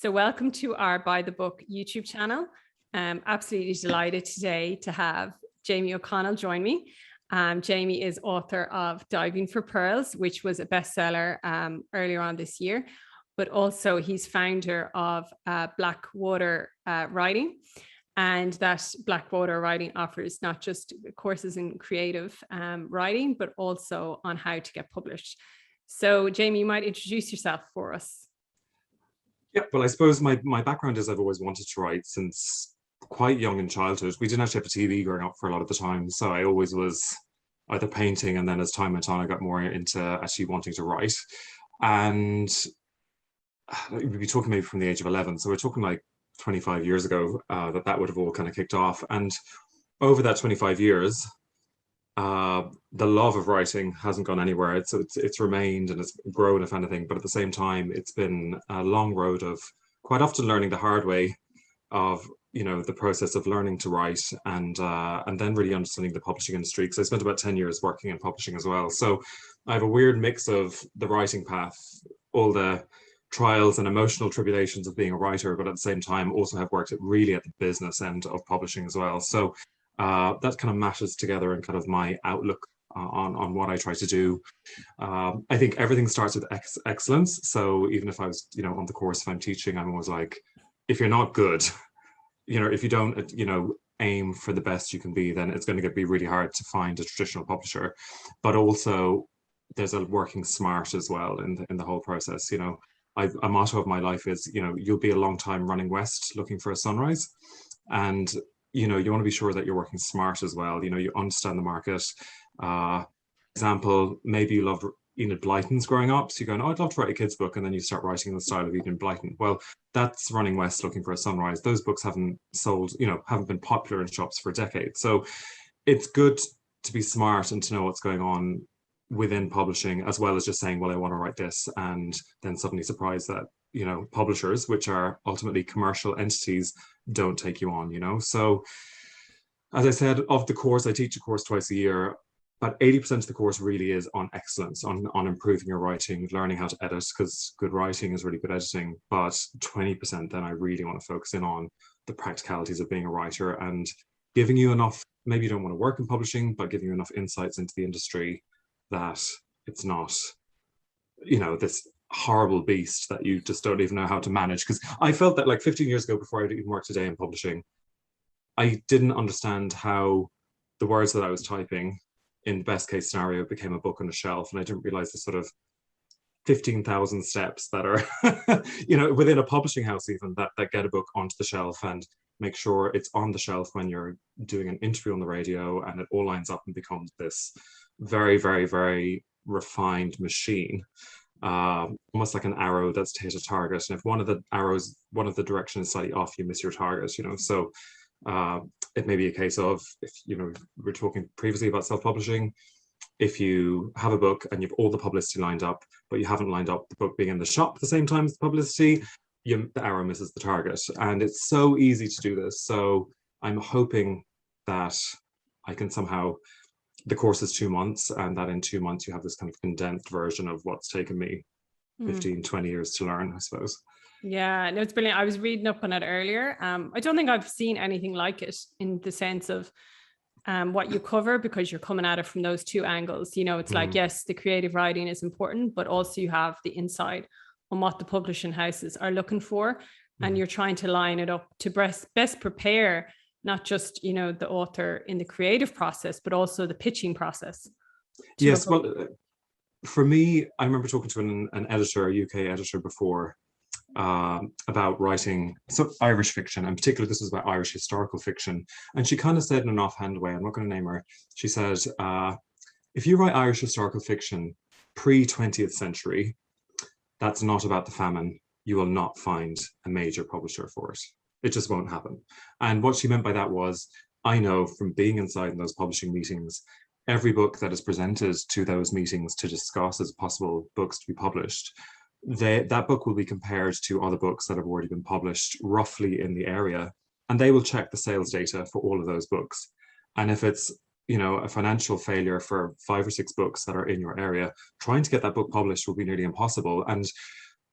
So welcome to our Buy the Book YouTube channel. Absolutely delighted today to have Jamie O'Connell join me. Jamie is author of Diving for Pearls, which was a bestseller earlier on this year, but also he's founder of Blackwater Writing. And that Blackwater Writing offers not just courses in creative writing, but also on how to get published. So Jamie, you might introduce yourself for us. Yeah, well, I suppose my background is I've always wanted to write since quite young in childhood. We didn't actually have a TV growing up for a lot of the time, so I always was either painting, and then as time went on, I got more into actually wanting to write. And we'd be talking maybe from the age of 11, so we're talking like 25 years ago that would have all kind of kicked off. And over that 25 years, the love of writing hasn't gone anywhere. It's remained and it's grown, if anything. But at the same time, it's been a long road of quite often learning the hard way of the process of learning to write and then really understanding the publishing industry. Because I spent about 10 years working in publishing as well. So I have a weird mix of the writing path, all the trials and emotional tribulations of being a writer, but at the same time also have worked really at the business end of publishing as well. So that kind of mashes together in kind of my outlook on what I try to do. I think everything starts with excellence. So even if I was, on the course, if I'm teaching, I'm always like, if you're not good, if you don't, aim for the best you can be, then it's going to be really hard to find a traditional publisher. But also there's a working smart as well in the whole process. A motto of my life is, you'll be a long time running west looking for a sunrise. And, you want to be sure that you're working smart as well. You understand the market. Example, maybe you loved Enid Blyton's growing up. So you're going, oh, I'd love to write a kid's book. And then you start writing in the style of Enid Blyton. Well, that's running west looking for a sunrise. Those books haven't sold, haven't been popular in shops for decades. So it's good to be smart and to know what's going on within publishing, as well as just saying, well, I want to write this, and then suddenly surprised that publishers, which are ultimately commercial entities, don't take you on. So as I said, of the course, I teach a course twice a year. About 80% of the course really is on excellence, on improving your writing, learning how to edit, because good writing is really good editing. But 20% then I really want to focus in on the practicalities of being a writer and giving you enough, maybe you don't want to work in publishing, but giving you enough insights into the industry that it's not, this horrible beast that you just don't even know how to manage. Because I felt that like 15 years ago, before I'd even worked a day in publishing, I didn't understand how the words that I was typing in the best case scenario became a book on a shelf. And I didn't realize the sort of 15,000 steps that are, within a publishing house even, that get a book onto the shelf and make sure it's on the shelf when you're doing an interview on the radio, and it all lines up and becomes this very, very, very refined machine, almost like an arrow that's to hit a target. And if one of the direction is slightly off, you miss your target, So it may be a case of, if, we were talking previously about self-publishing, if you have a book and you've all the publicity lined up, but you haven't lined up the book being in the shop at the same time as the publicity, the arrow misses the target. And it's so easy to do this. So I'm hoping that I can somehow, the course is 2 months, and that in 2 months you have this kind of condensed version of what's taken me 15, 20 years to learn, I suppose. Yeah, no, it's brilliant. I was reading up on it earlier. I don't think I've seen anything like it in the sense of what you cover, because you're coming at it from those two angles. It's like, yes, the creative writing is important, but also you have the inside on what the publishing houses are looking for. And you're trying to line it up to best prepare not just, the author in the creative process, but also the pitching process. Yes, well, for me, I remember talking to an editor, a UK editor before, about writing Irish fiction, and particularly this was about Irish historical fiction. And she kind of said in an offhand way, I'm not going to name her, she said, if you write Irish historical fiction pre-20th century, that's not about the famine, you will not find a major publisher for it. It just won't happen. And what she meant by that was, I know from being inside in those publishing meetings, every book that is presented to those meetings to discuss as possible books to be published, that book will be compared to other books that have already been published roughly in the area, and they will check the sales data for all of those books. And if it's a financial failure for 5 or 6 books that are in your area, trying to get that book published will be nearly impossible. And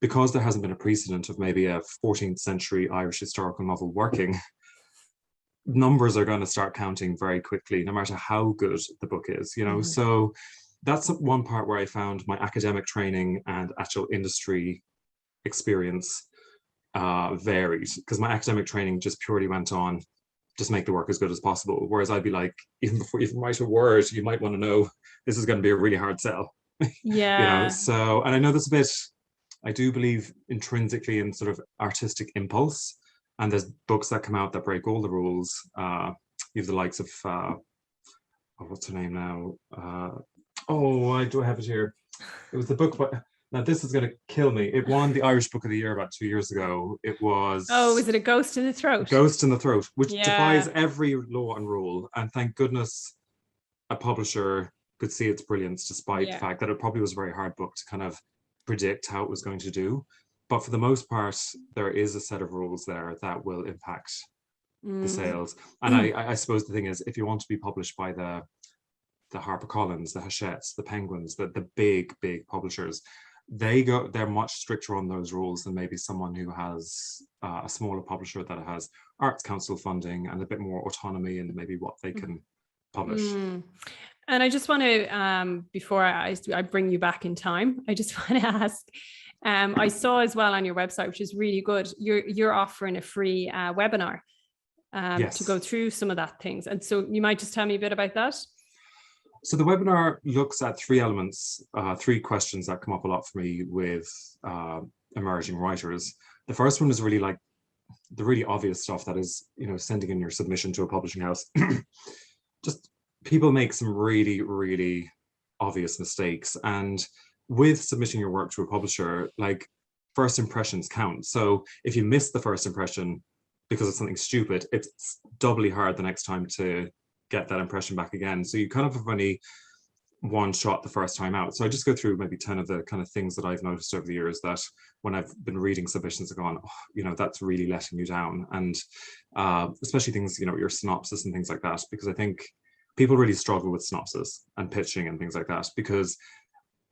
because there hasn't been a precedent of maybe a 14th century Irish historical novel working, numbers are going to start counting very quickly, no matter how good the book is, you know. So that's one part where I found my academic training and actual industry experience varied, because my academic training just purely went on just make the work as good as possible. Whereas I'd be like, even before you even write a word, you might want to know this is going to be a really hard sell. Yeah. You know, so, and I know this a bit, I do believe intrinsically in sort of artistic impulse. And there's books that come out that break all the rules. You have the likes of, oh, what's her name now? I do have it here. It was the book, but now this is going to kill me. It won the Irish Book of the Year about 2 years ago. It was... Oh, was it A Ghost in the Throat? Ghost in the Throat, which defies every law and rule. And thank goodness a publisher could see its brilliance, despite the fact that it probably was a very hard book to kind of predict how it was going to do. But for the most part, there is a set of rules there that will impact the sales. And I suppose the thing is, if you want to be published by the HarperCollins, the Hachettes, the Penguins, the big publishers, they're much stricter on those rules than maybe someone who has a smaller publisher that has Arts Council funding and a bit more autonomy in maybe what they can publish. And I just want to, before I bring you back in time, I just want to ask, I saw as well on your website, which is really good, you're offering a free webinar to go through some of that things. And so you might just tell me a bit about that. So the webinar looks at three elements, three questions that come up a lot for me with emerging writers. The first one is really like the really obvious stuff, that is, you know, sending in your submission to a publishing house. Just people make some really, really obvious mistakes. And with submitting your work to a publisher, like, first impressions count. So if you miss the first impression because of something stupid, it's doubly hard the next time to get that impression back again. So you kind of have only one shot the first time out. So I just go through maybe 10 of the kind of things that I've noticed over the years that when I've been reading submissions, I've gone, oh, you know, that's really letting you down. And especially things, you know, your synopsis and things like that, because I think people really struggle with synopsis and pitching and things like that, because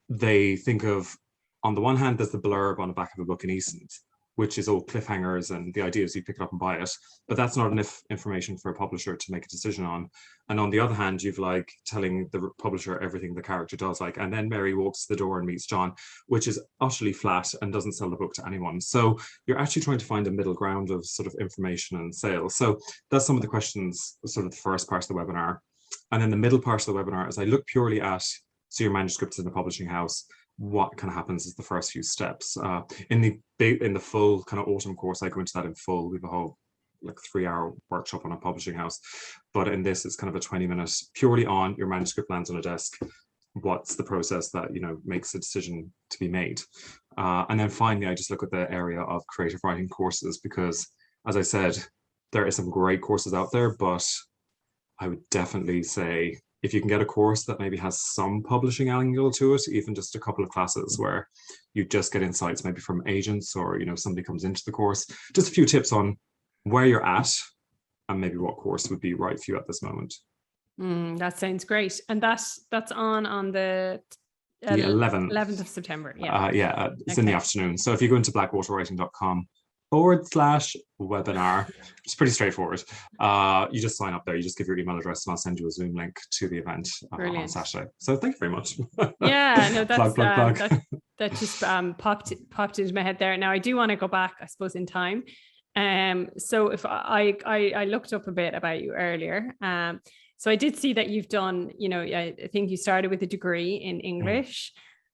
they think of, on the one hand, there's the blurb on the back of a book in Easton, which is all cliffhangers, and the idea is you pick it up and buy it, but that's not enough information for a publisher to make a decision on. And on the other hand, you've like telling the publisher everything the character does, like, and then Mary walks to the door and meets John, which is utterly flat and doesn't sell the book to anyone. So you're actually trying to find a middle ground of sort of information and sales. So that's some of the questions, sort of the first part of the webinar. And then the middle part of the webinar is I look purely at, so your manuscript's in the publishing house, what kind of happens is the first few steps. In the full kind of autumn course, I go into that in full. We have a whole like 3-hour workshop on a publishing house. But in this, it's kind of a 20 minutes purely on your manuscript lands on a desk. What's the process that, you know, makes a decision to be made? And then finally, I just look at the area of creative writing courses, because as I said, there are some great courses out there, but I would definitely say, if you can get a course that maybe has some publishing angle to it, even just a couple of classes where you just get insights maybe from agents, or, you know, somebody comes into the course, just a few tips on where you're at and maybe what course would be right for you at this moment. That sounds great. And that's on the 11th of September. Yeah. It's in the afternoon. So if you go into blackwaterwriting.com/webinar, it's pretty straightforward. You just sign up there, you just give your email address, and I'll send you a Zoom link to the event on Saturday. So thank you very much. Yeah, no, that's plug. That just popped into my head there. Now I do want to go back, I suppose, in time. So if I looked up a bit about you earlier. So I did see that you've done, you know, I think you started with a degree in English.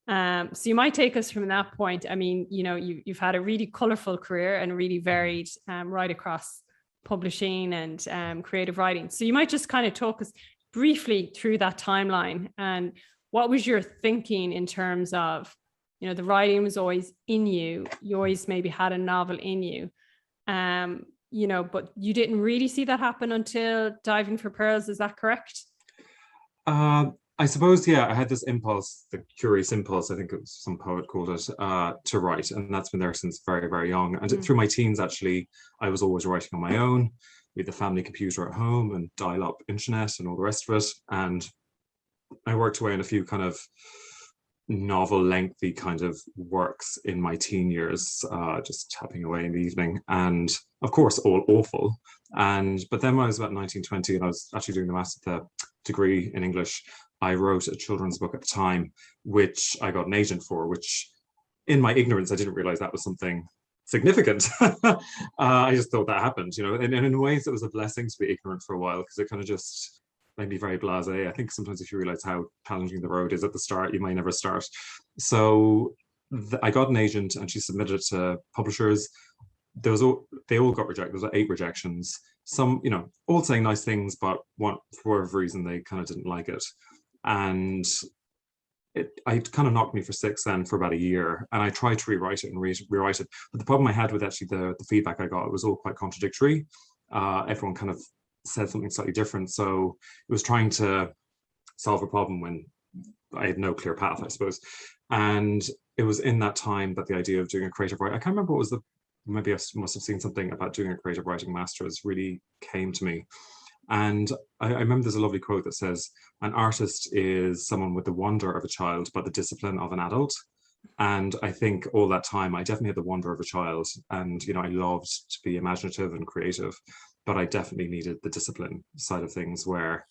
So you might take us from that point. I mean, you know, you've had a really colorful career and really varied right across publishing and creative writing. So you might just kind of talk us briefly through that timeline, and what was your thinking in terms of, you know, the writing was always in you. You always maybe had a novel in you, you know, but you didn't really see that happen until Diving for Pearls. Is that correct? I suppose, yeah, I had this impulse, the curious impulse, I think it was some poet called it, to write. And that's been there since very, very young. And through my teens, actually, I was always writing on my own. We had the family computer at home and dial-up internet and all the rest of it. And I worked away on a few kind of novel lengthy kind of works in my teen years, just tapping away in the evening, and of course all awful. But then when I was about 19, 20, and I was actually doing the degree in English, I wrote a children's book at the time, which I got an agent for, which in my ignorance I didn't realize that was something significant. I just thought that happened, you know, and in ways it was a blessing to be ignorant for a while, because it kind of just made me very blasé. I think sometimes if you realize how challenging the road is at the start, you may never start. So I got an agent, and she submitted it to publishers. They all got rejected. There was 8 rejections. Some, you know, all saying nice things, but for whatever reason they kind of didn't like it. And it kind of knocked me for 6 then for about a year, and I tried to rewrite it and rewrite it. But the problem I had with actually the feedback I got, it was all quite contradictory. Everyone kind of said something slightly different, so it was trying to solve a problem when I had no clear path, I suppose. And it was in that time that the idea of doing a creative writing, I can't remember what was maybe I must have seen something about doing a creative writing master's, really came to me. And I remember there's a lovely quote that says, an artist is someone with the wonder of a child, but the discipline of an adult. And I think all that time, I definitely had the wonder of a child. And, you know, I loved to be imaginative and creative, but I definitely needed the discipline side of things, where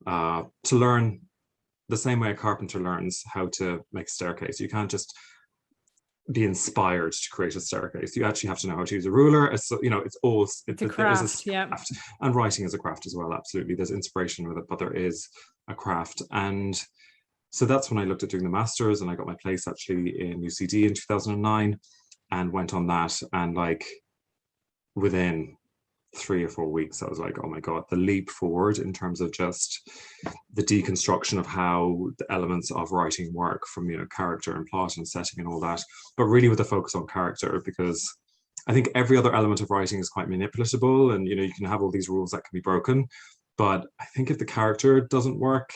to learn the same way a carpenter learns how to make a staircase. You can't just be inspired to create a staircase. You actually have to know how to use a ruler. It's, you know, it's a craft, yeah. And writing is a craft as well. Absolutely, there's inspiration with it, but there is a craft. And so that's when I looked at doing the masters, and I got my place actually in UCD in 2009, and went on that. And like within 3 or 4 weeks, I was like, oh my God, the leap forward in terms of just the deconstruction of how the elements of writing work, from, you know, character and plot and setting and all that, but really with a focus on character, because I think every other element of writing is quite manipulatable, and, you know, you can have all these rules that can be broken, but I think if the character doesn't work,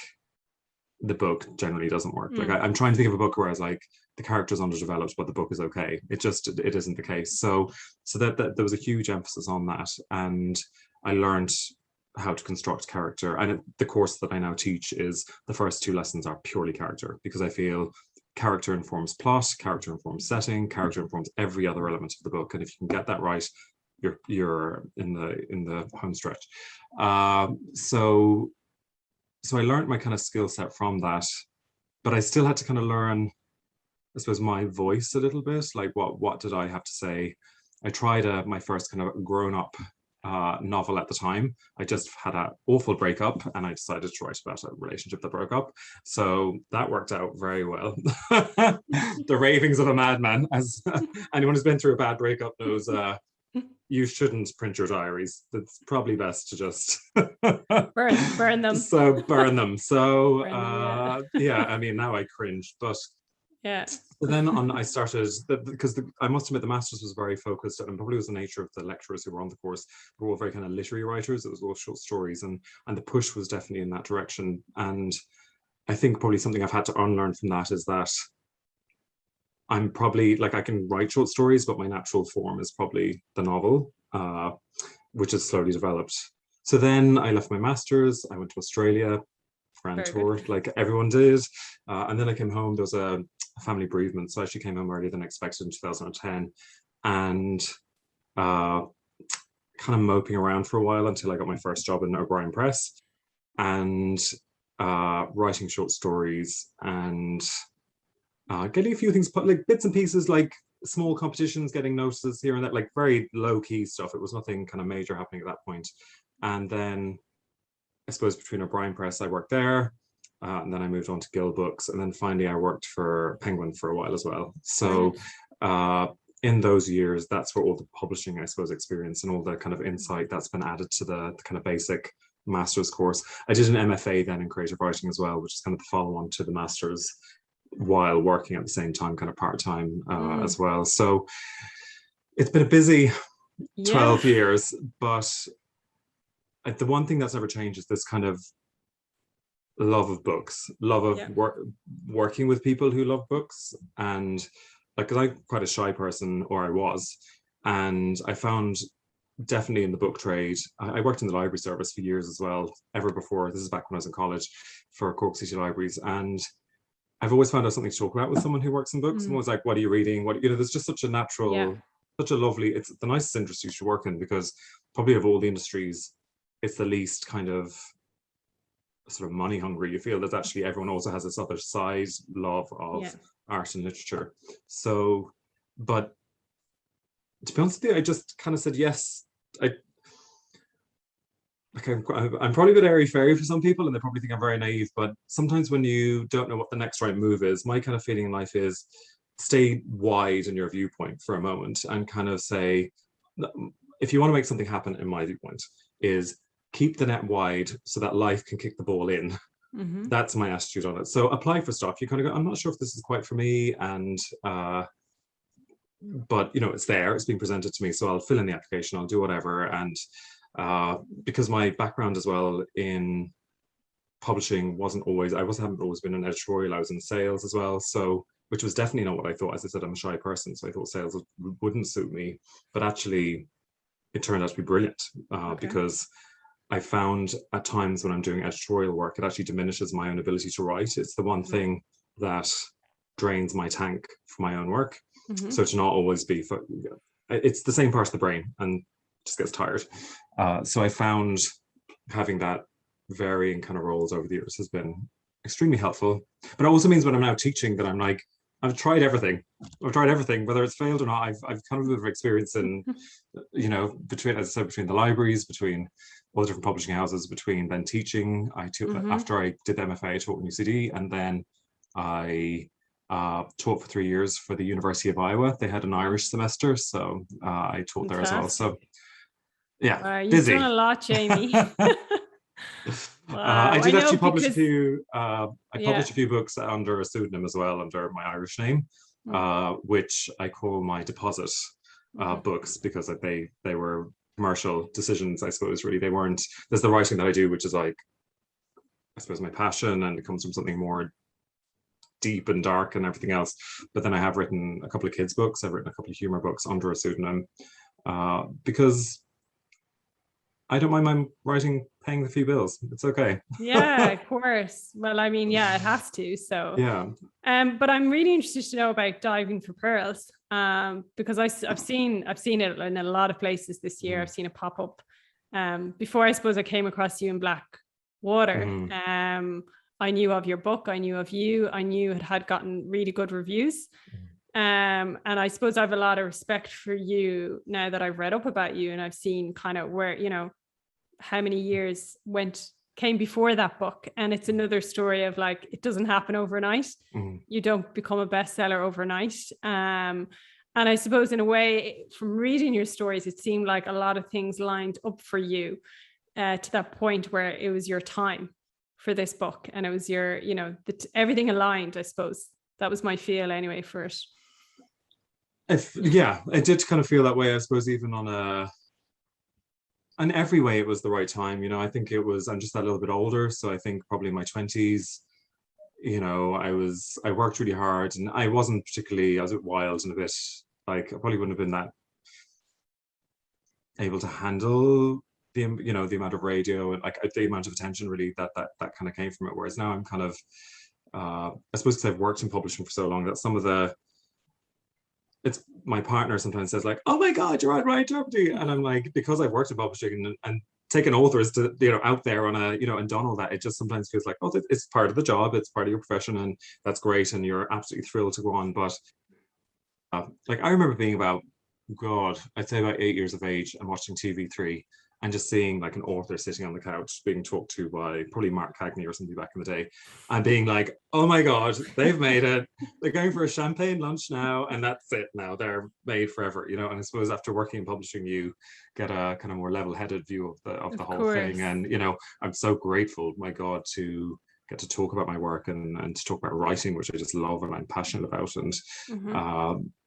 the book generally doesn't work. Like I'm trying to think of a book where I was like, the character's underdeveloped, but the book is okay. It isn't the case. So that there was a huge emphasis on that, and I learned how to construct character. And the course that I now teach is the first 2 lessons are purely character, because I feel character informs plot, character informs setting, character informs every other element of the book. And if you can get that right, you're in the home stretch. So I learned my kind of skill set from that, but I still had to kind of learn, I suppose, my voice a little bit. Like what did I have to say? I tried my first kind of grown-up novel at the time. I just had an awful breakup, and I decided to write about a relationship that broke up. So that worked out very well. The ravings of a madman, as anyone who's been through a bad breakup knows. You shouldn't print your diaries. It's probably best to just burn them. So burn them. So burn them, yeah, I mean, now I cringe, but yeah. So then I started, because I must admit the master's was very focused, and probably was the nature of the lecturers who were on the course, were all very kind of literary writers. It was all short stories, and the push was definitely in that direction. And I think probably something I've had to unlearn from that is that I'm probably, like, I can write short stories, but my natural form is probably the novel, which has slowly developed. So then I left my master's, I went to Australia, grand tour, like everyone did. And then I came home, there was a family bereavement. So I actually came home earlier than expected in 2010, and kind of moping around for a while until I got my first job in O'Brien Press, and writing short stories, and getting a few things, like bits and pieces, like small competitions, getting notices here and there, like very low key stuff. It was nothing kind of major happening at that point. And then I suppose between O'Brien Press, I worked there, and then I moved on to Gill Books, and then finally I worked for Penguin for a while as well. So in those years, that's where all the publishing, I suppose, experience and all the kind of insight that's been added to the kind of basic master's course. I did an MFA then in creative writing as well, which is kind of the follow-on to the master's, while working at the same time, kind of part-time as well. So it's been a busy 12 years, but the one thing that's never changed is this kind of love of books, love of working with people who love books. And like, because I'm quite a shy person, or I was, and I found definitely in the book trade, I worked in the library service for years as well, ever before. This is back when I was in college for Cork City Libraries. And I've always found out something to talk about with someone who works in books. Someone's like, what are you reading? What, there's just such a natural, such a lovely, it's the nicest industry to work in, because probably of all the industries, it's the least kind of sort of money hungry. You feel that actually everyone also has this other side, love of art and literature. So, but to be honest with you, I just kind of said yes. I'm probably a bit airy fairy for some people, and they probably think I'm very naive, but sometimes when you don't know what the next right move is, my kind of feeling in life is stay wide in your viewpoint for a moment and kind of say, if you want to make something happen, in my viewpoint, is keep the net wide so that life can kick the ball in. That's my attitude on it. So apply for stuff. You kind of go, I'm not sure if this is quite for me, and but it's there, it's being presented to me, so I'll fill in the application, I'll do whatever. And because my background as well in publishing I haven't always been an editorial, I was in sales as well, so which was definitely not what I thought. As I said, I'm a shy person, so I thought sales wouldn't suit me, but actually it turned out to be brilliant, because I found at times when I'm doing editorial work, it actually diminishes my own ability to write. It's the one thing that drains my tank for my own work. So to not always be, it's the same part of the brain and just gets tired. So I found having that varying kind of roles over the years has been extremely helpful. But it also means when I'm now teaching that I'm like, I've tried everything, whether it's failed or not. I've kind of a bit of experience in, between, as I said, between the libraries, between all the different publishing houses, between then teaching. After I did the MFA, I taught in UCD, and then I taught for 3 years for the University of Iowa. They had an Irish semester, so I taught there as well. So yeah, you've busy. done a lot, Jamie. I did actually publish a few. I published a few books under a pseudonym as well, under my Irish name, which I call my deposit books, because they were commercial decisions, I suppose. Really, they weren't. There's the writing that I do, which is like, I suppose, my passion, and it comes from something more deep and dark and everything else. But then I have written a couple of kids' books. I've written a couple of humor books under a pseudonym, because I don't mind my writing paying the few bills. It's okay. Yeah, of course. Well, I mean, yeah, it has to. So yeah. But I'm really interested to know about Diving for Pearls, because I've seen it in a lot of places this year. I've seen it pop up. Before, I suppose, I came across you in Blackwater. I knew of your book. I knew of you. I knew it had gotten really good reviews. And I suppose I have a lot of respect for you now that I've read up about you, and I've seen kind of where, how many years came before that book. And it's another story of like, it doesn't happen overnight. You don't become a bestseller overnight. And I suppose in a way, from reading your stories, it seemed like a lot of things lined up for you to that point where it was your time for this book, and it was your, everything aligned, I suppose. That was my feel anyway for it. I did kind of feel that way, I suppose, even in every way it was the right time. I think I'm just that little bit older, so I think probably in my 20s, I worked really hard, and I was a bit wild and a bit like, I probably wouldn't have been that able to handle the amount of radio and like the amount of attention really that kind of came from it. Whereas now I'm kind of I suppose because I've worked in publishing for so long, that it's my partner sometimes says like, oh my God, you're on Right Jeopardy. And I'm like, because I've worked in publishing and taken authors to, out there on a, and done all that, it just sometimes feels like, oh, it's part of the job, it's part of your profession, and that's great, and you're absolutely thrilled to go on. But like, I remember being about, I'd say about 8 years of age and watching TV3 and just seeing like an author sitting on the couch being talked to by probably Mark Cagney or somebody back in the day, and being like, oh my God, they've made it. They're going for a champagne lunch now, and that's it now. They're made forever, And I suppose after working in publishing, you get a kind of more level-headed view of the whole thing. And, I'm so grateful, my God, to get to talk about my work and to talk about writing, which I just love and I'm passionate about. And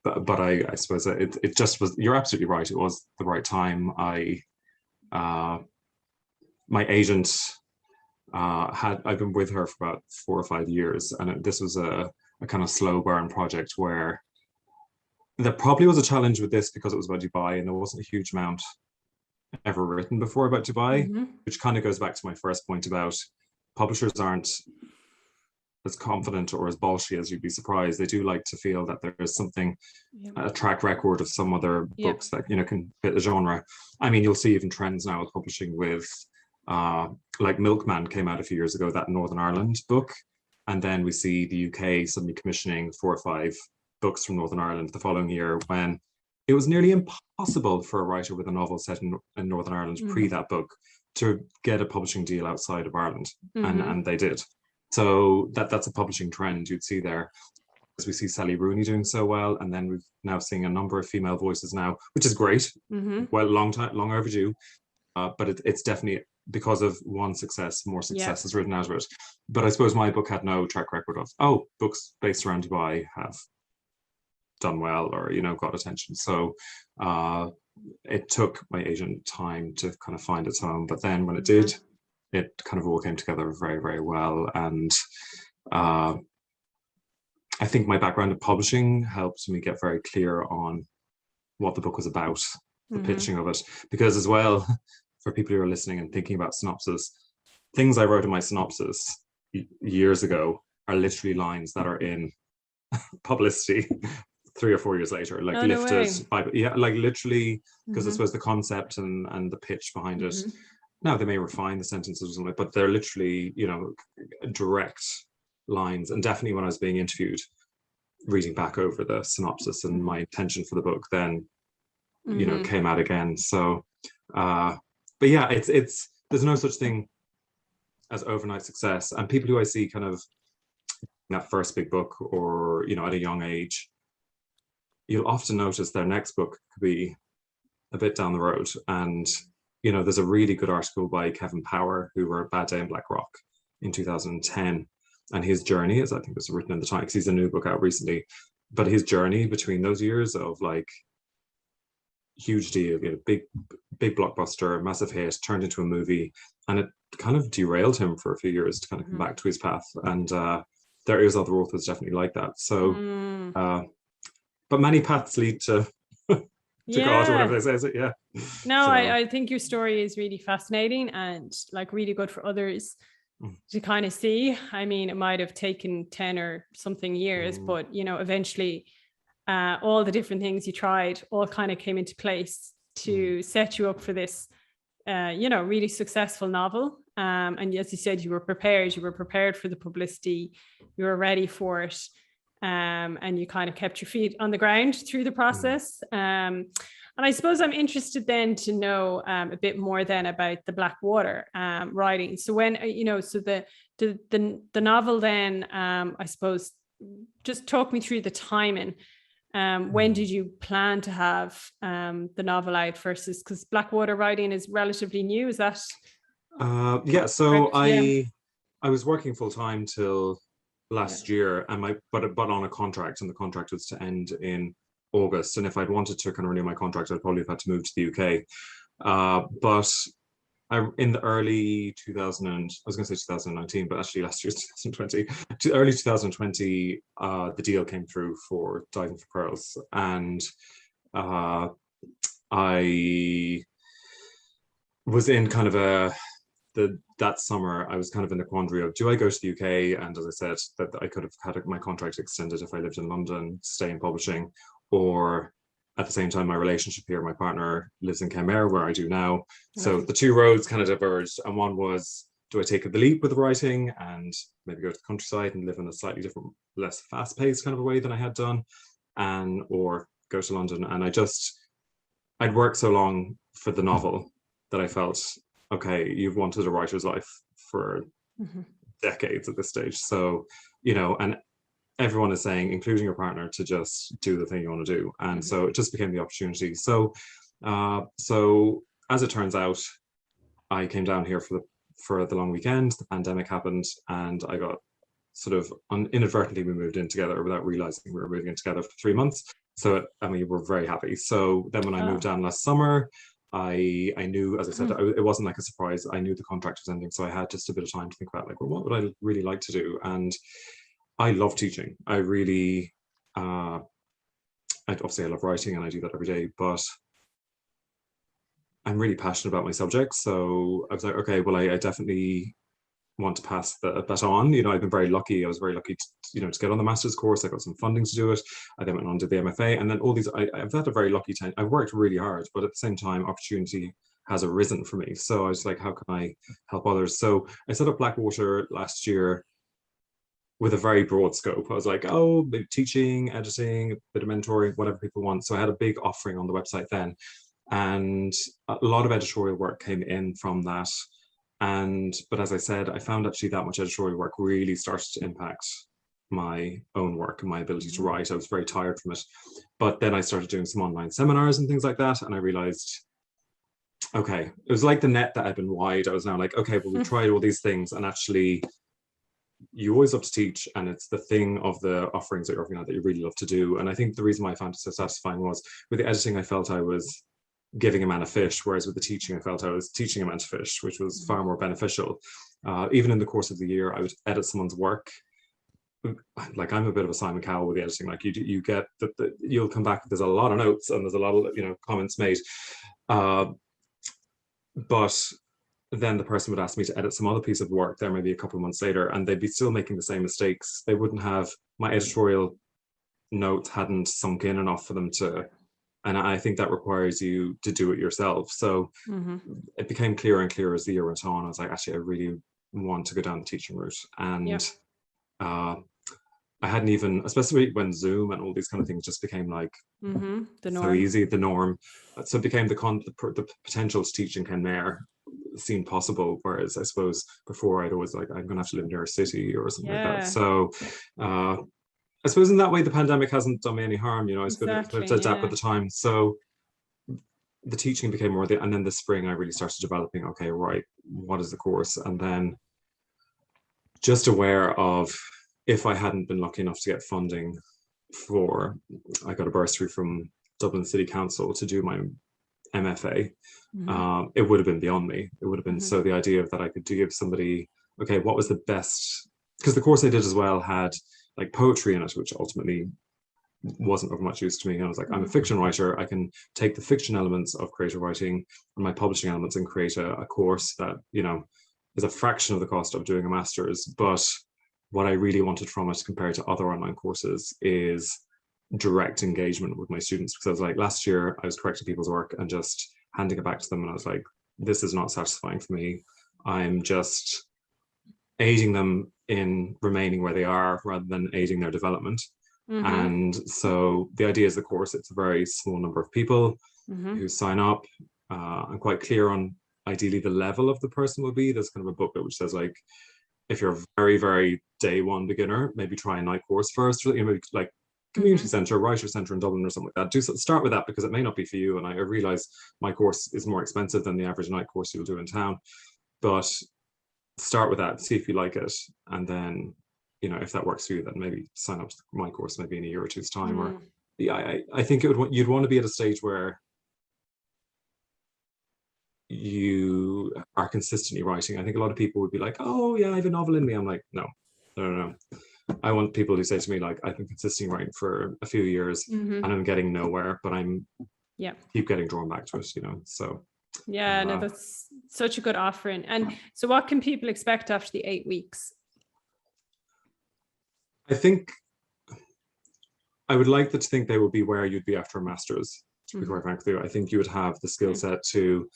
but I suppose it just was, you're absolutely right. It was the right time. My agent I've been with her for about 4 or 5 years, and this was a kind of slow burn project where there probably was a challenge with this because it was about Dubai and there wasn't a huge amount ever written before about Dubai, which kind of goes back to my first point about publishers aren't as confident or as bolshy as you'd be surprised. They do like to feel that there's something, a track record of some other books that, you know, can fit the genre. I mean, you'll see even trends now with publishing with, like Milkman came out a few years ago, that Northern Ireland book. And then we see the UK suddenly commissioning 4 or 5 books from Northern Ireland the following year, when it was nearly impossible for a writer with a novel set in Northern Ireland pre that book to get a publishing deal outside of Ireland. And they did. So that's a publishing trend you'd see there. As we see Sally Rooney doing so well, and then we've now seeing a number of female voices now, which is great. Well, long overdue. But it's definitely because of one success, more success is written out of it. But I suppose my book had no track record of, books based around Dubai have done well or, you know, got attention. So it took my agent time to kind of find its home. But then when it did, it kind of all came together very, very well. And I think my background in publishing helped me get very clear on what the book was about, the pitching of it. Because as well, for people who are listening and thinking about synopsis, things I wrote in my synopsis years ago are literally lines that are in publicity 3 or 4 years later, like lifted by, like literally, because I suppose the concept and the pitch behind it. Now they may refine the sentences or something, but they're literally, you know, direct lines. And definitely when I was being interviewed, reading back over the synopsis and my intention for the book, then, you know, came out again. So, but yeah, it's there's no such thing as overnight success. And people who I see kind of that first big book, or, you know, at a young age, you'll often notice their next book could be a bit down the road. And, you know, there's a really good article by Kevin Power, who wrote Bad Day in Black Rock in 2010. And his journey is, I think it was written in the Times, he's a new book out recently, but his journey between those years of like huge deal, you know, big blockbuster, massive hit, turned into a movie, and it kind of derailed him for a few years to kind of come back to his path. And there is other authors definitely like that. So, but many paths lead to God, or whatever they say, is it? Yeah. No, so. I think your story is really fascinating and like really good for others to kind of see. I mean, it might have taken 10 or something years, but, you know, eventually all the different things you tried all kind of came into place to set you up for this, you know, really successful novel. And as you said, you were prepared for the publicity, you were ready for it. And you kind of kept your feet on the ground through the process. And I suppose I'm interested then to know a bit more then about the Blackwater writing. So when, you know, so the novel then, I suppose, just talk me through the timing. When did you plan to have the novel out versus, because Blackwater Writing is relatively new, is that? Yeah, so I was working full time till last year, and but on a contract, and the contract was to end in August. And if I'd wanted to kind of renew my contract, I'd probably have had to move to the UK. But in the early 2000, I was going to say 2019, but actually last year's 2020, early 2020, the deal came through for Diving for Pearls, and I was in kind of that summer, I was kind of in the quandary of, do I go to the UK? And as I said, that I could have had my contract extended if I lived in London, stay in publishing, or at the same time, my relationship here, my partner lives in Kenmare, where I do now. So the two roads kind of diverged. And one was, do I take the leap with the writing and maybe go to the countryside and live in a slightly different, less fast-paced kind of a way than I had done, or go to London? And I'd worked so long for the novel that I felt, okay, you've wanted a writer's life for decades at this stage. So, you know, and everyone is saying, including your partner, to just do the thing you want to do. And so it just became the opportunity. So, so as it turns out, I came down here for the long weekend. The pandemic happened, and I got sort of inadvertently, we moved in together without realizing we were moving in together for 3 months. So, I mean, we're very happy. So then when I moved down last summer, I knew, as I said, it wasn't like a surprise. I knew the contract was ending, so I had just a bit of time to think about, like, well, what would I really like to do? And I love teaching. I really, obviously I love writing, and I do that every day, but I'm really passionate about my subjects. So I was like, okay, well, I definitely want to pass that on. You know, I've been very lucky. I was very lucky to get on the master's course. I got some funding to do it. I then went on to the MFA, and then all these. I've had a very lucky time. I've worked really hard, but at the same time, opportunity has arisen for me. So I was like, how can I help others? So I set up Blackwater last year with a very broad scope. I was like, oh, maybe teaching, editing, a bit of mentoring, whatever people want. So I had a big offering on the website then, and a lot of editorial work came in from that. But as I said, I found actually that much editorial work really started to impact my own work and my ability to write. I was very tired from it. But then I started doing some online seminars and things like that. And I realized, okay, it was like the net that had been wide. I was now like, okay, well, we've tried all these things, and actually you always love to teach, and it's the thing of the offerings that you're offering out that you really love to do. And I think the reason why I found it so satisfying was with the editing, I felt I was giving a man a fish, whereas with the teaching, I felt I was teaching a man to fish, which was far more beneficial. Even in the course of the year, I would edit someone's work. Like, I'm a bit of a Simon Cowell with the editing. Like, you get that you'll come back, there's a lot of notes and there's a lot of comments made, but then the person would ask me to edit some other piece of work there maybe a couple of months later, and they'd be still making the same mistakes. They wouldn't have, my editorial notes hadn't sunk in enough for them to, and I think that requires you to do it yourself. So it became clearer and clearer as the year went on. I was like, actually, I really want to go down the teaching route. And I hadn't even, especially when Zoom and all these kind of things just became like the norm. So easy, the norm. So it became the potential to teach in Kenmare seemed possible, whereas I suppose before I'd always like, I'm gonna have to live near a city or something like that. So I suppose in that way the pandemic hasn't done me any harm. I was good to adapt at the time. So the teaching became more and then this spring I really started developing, okay, right, what is the course? And then just aware of, if I hadn't been lucky enough to get funding I got a bursary from Dublin City Council to do my MFA, it would have been beyond me. It would have been, so the idea of that I could give somebody, okay, what was the best, because the course I did as well had like poetry in it, which ultimately wasn't of much use to me. And I was like, I'm a fiction writer. I can take the fiction elements of creative writing and my publishing elements and create a course that, is a fraction of the cost of doing a master's. But what I really wanted from it compared to other online courses is direct engagement with my students. Because I was like, last year I was correcting people's work and just handing it back to them. And I was like, this is not satisfying for me. I'm just aiding them in remaining where they are rather than aiding their development. And so the idea is the course, it's a very small number of people who sign up. I'm quite clear on ideally the level of the person will be. There's kind of a booklet which says, like, if you're a very, very day one beginner, maybe try a night course first, maybe like community centre, writer centre in Dublin or something like that. Start with that, because it may not be for you. And I realize my course is more expensive than the average night course you'll do in town, but start with that, see if you like it, and then if that works for you, then maybe sign up to my course maybe in a year or two's time. Or I think you'd want to be at a stage where you are consistently writing. I think a lot of people would be like, oh yeah, I have a novel in me. I'm like, no. I want people who say to me, like, I've been consistently writing for a few years and I'm getting nowhere, but I'm keep getting drawn back to it, so no, that's such a good offering. And so what can people expect after the 8 weeks? I think I would like them to think they would be where you'd be after a master's, to be quite frank with you. I think you would have the skill set to,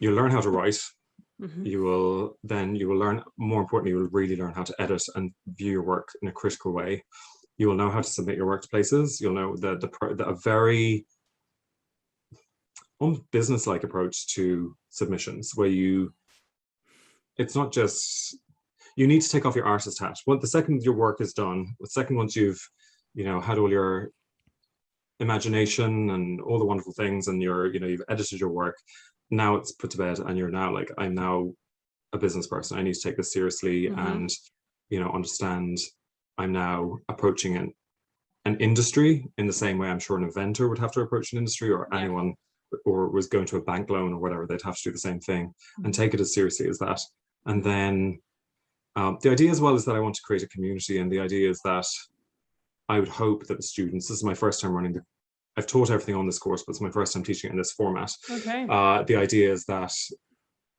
you'll learn how to write. You will learn, more importantly, you will really learn how to edit and view your work in a critical way. You will know how to submit your work to places. You'll know a very business-like approach to submissions, where it's not just, you need to take off your artist hat. Well, the second your work is done, the second once you've had all your imagination and all the wonderful things, and you've edited your work, now it's put to bed, and you're now like, I'm now a business person. I need to take this seriously and understand I'm now approaching an industry in the same way I'm sure an inventor would have to approach an industry, or anyone, or was going to a bank loan or whatever, they'd have to do the same thing and take it as seriously as that. And then the idea as well is that I want to create a community, and the idea is that I would hope that the students, this is my first time running I've taught everything on this course, but it's my first time teaching it in this format. The idea is that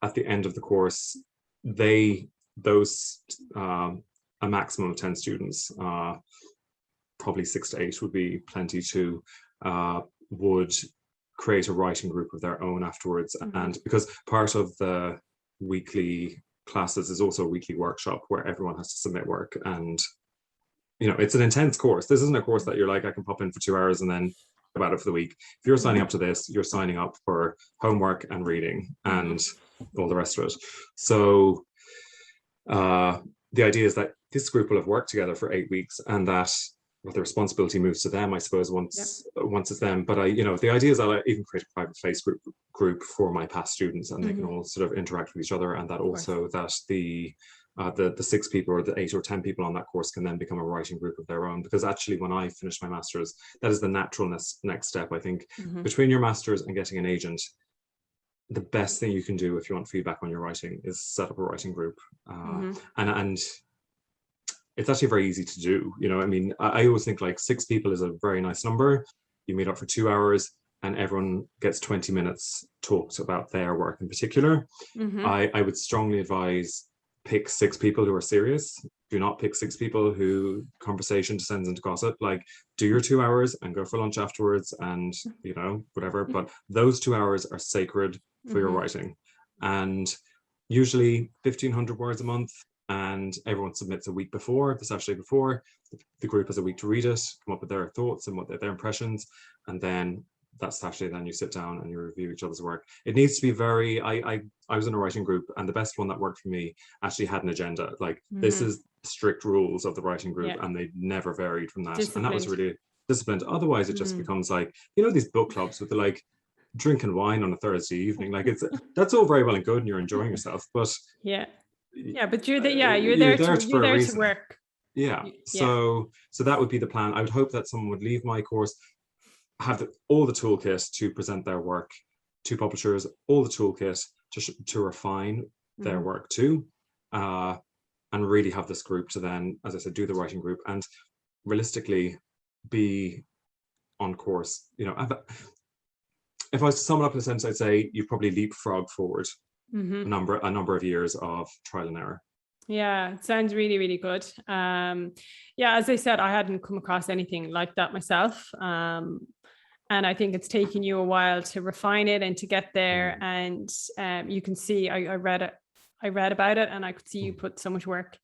at the end of the course, they those a maximum of 10 students, probably 6 to 8 would be plenty too, would create a writing group of their own afterwards. And because part of the weekly classes is also a weekly workshop where everyone has to submit work, and it's an intense course. This isn't a course that you're like, I can pop in for 2 hours and then about it for the week. If you're signing up to this, you're signing up for homework and reading and all the rest of it. So the idea is that this group will have worked together for 8 weeks, and that the responsibility moves to them, I suppose, once it's them. But the idea is that I even create a private Facebook group for my past students, and they can all sort of interact with each other, and that also that the 6 people or the 8 or 10 people on that course can then become a writing group of their own. Because actually, when I finish my master's, that is the natural next step, I think. Between your master's and getting an agent, the best thing you can do if you want feedback on your writing is set up a writing group. And it's actually very easy to do. I always think like 6 people is a very nice number. You meet up for 2 hours and everyone gets 20 minutes talked about their work in particular. I would strongly advise pick 6 people who are serious. Do not pick 6 people who conversation descends into gossip. Like, do your 2 hours and go for lunch afterwards and whatever. But those 2 hours are sacred for your writing. And usually 1,500 words a month, and everyone submits a week before, the Saturday before. The group has a week to read it, come up with their thoughts and what their impressions, and then that Saturday, then you sit down and you review each other's work. It needs to be very, I was in a writing group, and the best one that worked for me actually had an agenda. Like, this is strict rules of the writing group, and they never varied from that. And that was really disciplined. Otherwise, it just becomes like, these book clubs with the like drinking wine on a Thursday evening. Like, that's all very well and good, and you're enjoying yourself, but but you're there to work. So that would be the plan. I would hope that someone would leave my course, have all the toolkit to present their work to publishers, all the toolkit to refine their work too, and really have this group to then, as I said, do the writing group and realistically be on course. If I was to sum it up in a sentence, I'd say you probably leapfrog forward a number of years of trial and error. Yeah, it sounds really, really good. As I said, I hadn't come across anything like that myself. And I think it's taken you a while to refine it and to get there. And you can see, I read about it, and I could see you put so much work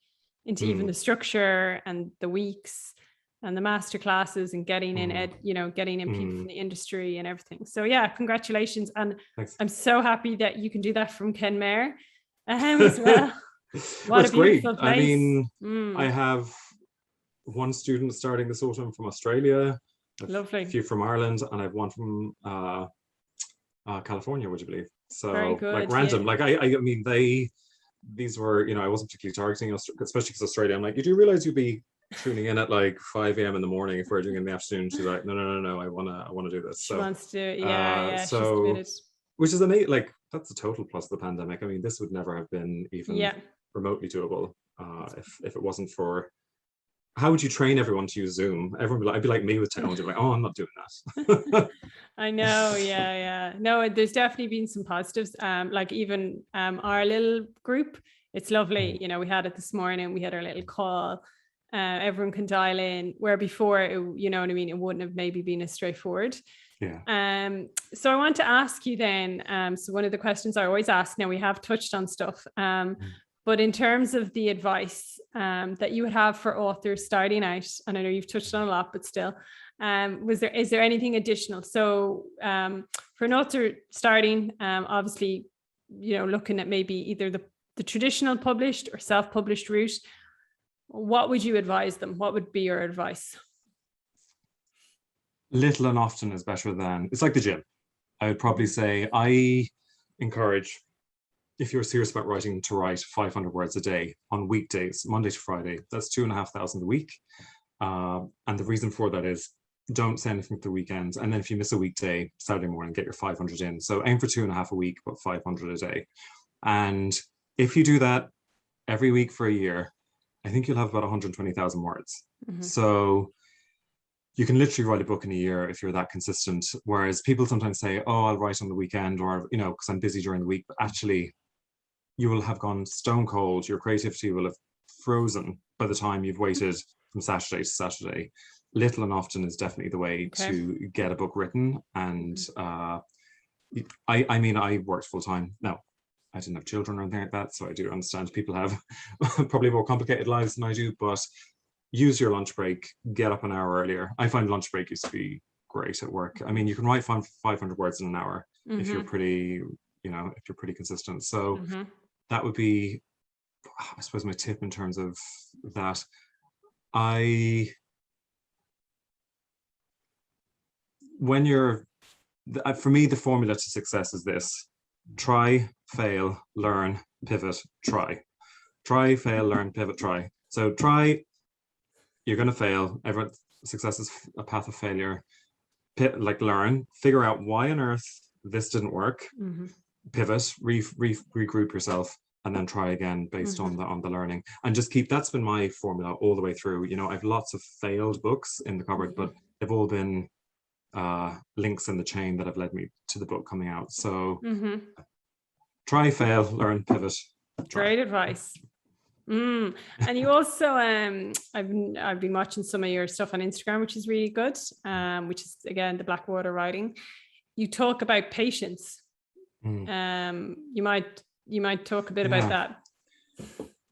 into even the structure and the weeks and the master classes and getting in getting in people from the industry and everything. So congratulations. And thanks. I'm so happy that you can do that from Kenmare as well. What a beautiful place. I mean, I have one student starting this autumn from Australia, lovely, a few from Ireland, and I have one from California, would you believe? So very good, like random. Like I mean, these were, I wasn't particularly targeting, especially because Australia. I'm like, you do realize you'd be tuning in at like 5 a.m. in the morning if we're doing it in the afternoon? She's like, no, I wanna do this. She wants to do it. So, she's committed. Which is amazing. Like, that's a total plus of the pandemic. I mean, this would never have been even remotely doable if it wasn't for. How would you train everyone to use Zoom? Everyone would be like, I'd be like me with technology, like, oh, I'm not doing that. I know, no, there's definitely been some positives. Like even our little group, it's lovely. We had it this morning. We had our little call. Everyone can dial in, where before, you know what I mean, it wouldn't have maybe been as straightforward. So I want to ask you then, so one of the questions I always ask, now we have touched on stuff, but in terms of the advice that you would have for authors starting out, and I know you've touched on a lot, but still, is there anything additional? So for an author starting, obviously, looking at maybe either the traditional published or self-published route, what would you advise them? What would be your advice? Little and often is better than, it's like the gym. I would probably say I encourage, if you're serious about writing, to write 500 words a day on weekdays, Monday to Friday. That's 2,500 a week. And the reason for that is don't say anything for the weekends. And then if you miss a weekday, Saturday morning, get your 500 in. So aim for 2.5 a week, but 500 a day. And if you do that every week for a year, I think you'll have about 120,000 words. So you can literally write a book in a year if you're that consistent. Whereas people sometimes say, oh, I'll write on the weekend, or, because I'm busy during the week. But actually, you will have gone stone cold. Your creativity will have frozen by the time you've waited from Saturday to Saturday. Little and often is definitely the way to get a book written. And I mean, I worked full time. No, I didn't have children or anything like that, so I do understand people have probably more complicated lives than I do, but use your lunch break, get up an hour earlier. I find lunch break used to be great at work. I mean, you can write 500 words in an hour if you're pretty, you know, if you're pretty consistent. So that would be, I suppose, my tip in terms of that. When you're, for me, the formula to success is this: try, fail, learn, pivot, try. Try, fail, learn, pivot, try. So try, you're going to fail. Everyone, success is a path of failure. Like learn, figure out why on earth this didn't work. Pivot, regroup yourself, and then try again based on the learning. And just keep, that's been my formula all the way through. You know, I've lots of failed books in the cupboard, but they've all been links in the chain that have led me to the book coming out. So try, fail, learn, pivot, try. Great advice. And you also I've been watching some of your stuff on Instagram, which is really good, which is again the Blackwater Writing. You talk about patience. You might talk a bit about that.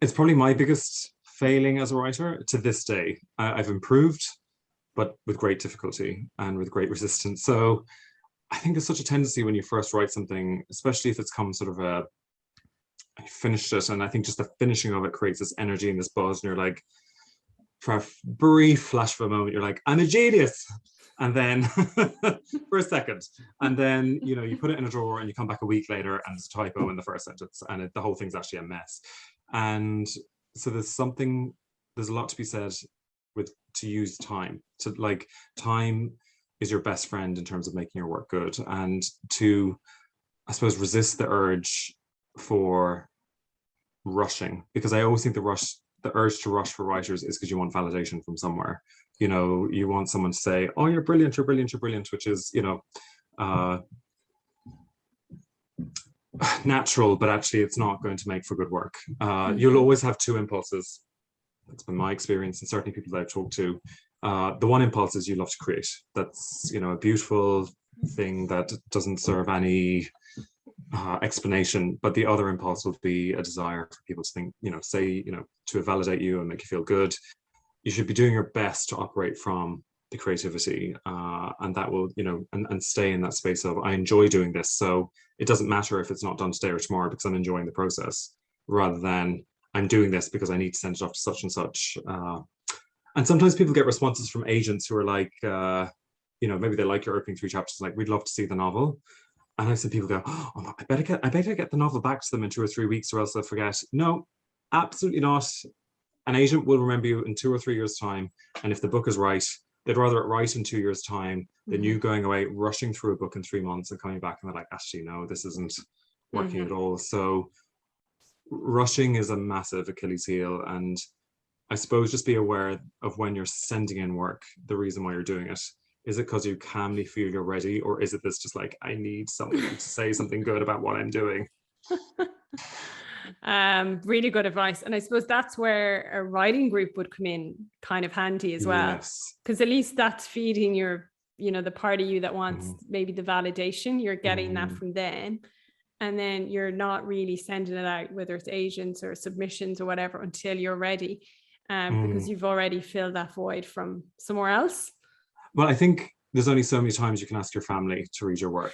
It's probably my biggest failing as a writer to this day. I've improved, but with great difficulty and with great resistance. So I think there's such a tendency when you first write something, especially if it's come sort of I finished it, and I think just the finishing of it creates this energy and this buzz, and you're like, for a brief flash of a moment, you're like, I'm a genius. And then for a second, and then, you know, you put it in a drawer and you come back a week later and there's a typo in the first sentence, and the whole thing's actually a mess. And so there's a lot to be said to use time. Time is your best friend in terms of making your work good, and to, I suppose, resist the urge for rushing, because I always think the urge to rush for writers is because you want validation from somewhere. You know, you want someone to say, oh, you're brilliant, you're brilliant, you're brilliant, which is, you know, natural, but actually it's not going to make for good work. You'll always have two impulses. That's been my experience, and certainly people that I've talked to. The one impulse is you love to create. That's, you know, a beautiful thing that doesn't serve any explanation, but the other impulse would be a desire for people to think, you know, say, you know, to validate you and make you feel good. You should be doing your best to operate from the creativity, and that will, you know, and stay in that space of, I enjoy doing this, so it doesn't matter if it's not done today or tomorrow, because I'm enjoying the process, rather than I'm doing this because I need to send it off to such and such. And sometimes people get responses from agents who are like, you know, maybe they like your opening 3 chapters, like, we'd love to see the novel. And I've seen people go, oh, I better get the novel back to them in 2 or 3 weeks, or else they'll forget. No, absolutely not. An agent will remember you in 2 or 3 years' time. And if the book is right, they'd rather it right in 2 years' time than you going away, rushing through a book in 3 months and coming back and they're like, actually, no, this isn't working at all. So rushing is a massive Achilles heel. And I suppose just be aware of when you're sending in work, the reason why you're doing it. Is it because you calmly feel you're ready, or is it this just like, I need someone to say something good about what I'm doing? Really good advice. And I suppose that's where a writing group would come in kind of handy as well. Because at least that's feeding your, you know, the part of you that wants maybe the validation, you're getting that from them. And then you're not really sending it out, whether it's agents or submissions or whatever, until you're ready, because you've already filled that void from somewhere else. Well, I think there's only so many times you can ask your family to read your work.